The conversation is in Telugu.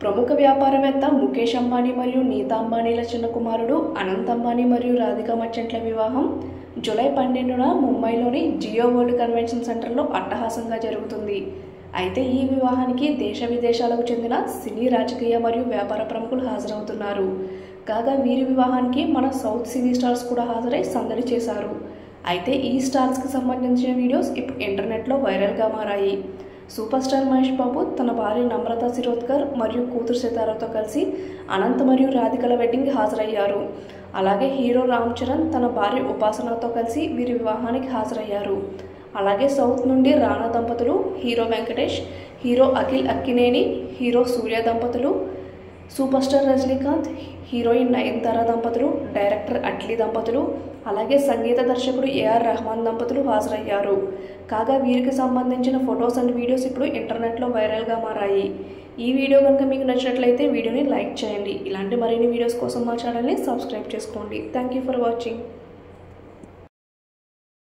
ప్రముఖ వ్యాపారవేత్త ముఖేష్ అంబానీ మరియు నీతా అంబానీల చిన్న కుమారుడు అనంత్ అంబానీ మరియు రాధికా మర్చెంట్ల వివాహం జూలై 12న ముంబైలోని జియో వరల్డ్ కన్వెన్షన్ సెంటర్లో అట్టహాసంగా జరుగుతుంది. అయితే ఈ వివాహానికి దేశ విదేశాలకు చెందిన సినీ, రాజకీయ మరియు వ్యాపార ప్రముఖులు హాజరవుతున్నారు. కాగా వీరి వివాహానికి మన సౌత్ సినీ స్టార్స్ కూడా హాజరై సందడి చేశారు. అయితే ఈ స్టార్స్కి సంబంధించిన వీడియోస్ ఇప్పుడు ఇంటర్నెట్లో వైరల్గా మారాయి. సూపర్ స్టార్ మహేష్ బాబు తన భార్య నమ్రతా శిరోద్కర్ మరియు కూతురు సితారతో కలిసి అనంత్ మరియు రాధికల వెడ్డింగ్కి హాజరయ్యారు. అలాగే హీరో రామ్ చరణ్ తన భార్య ఉపాసనతో కలిసి వీరి వివాహానికి హాజరయ్యారు. అలాగే సౌత్ నుండి రానా దంపతులు, hero Venkatesh, hero Akhil Akkineni, hero Suriya దంపతులు, super star Rajinikanth, heroine Nayanthara దంపతులు, డైరెక్టర్ అట్లీ దంపతులు, అలాగే సంగీత దర్శకుడు ఏఆర్ రెహమాన్ దంపతులు హాజరయ్యారు. కాగా వీరికి సంబంధించిన ఫొటోస్ అండ్ వీడియోస్ ఇప్పుడు ఇంటర్నెట్లో వైరల్గా మారాయి. ఈ వీడియో కనుక మీకు నచ్చినట్లయితే వీడియోని లైక్ చేయండి. ఇలాంటి మరిన్ని వీడియోస్ కోసం మా ఛానల్ని సబ్స్క్రైబ్ చేసుకోండి. Thank you for watching.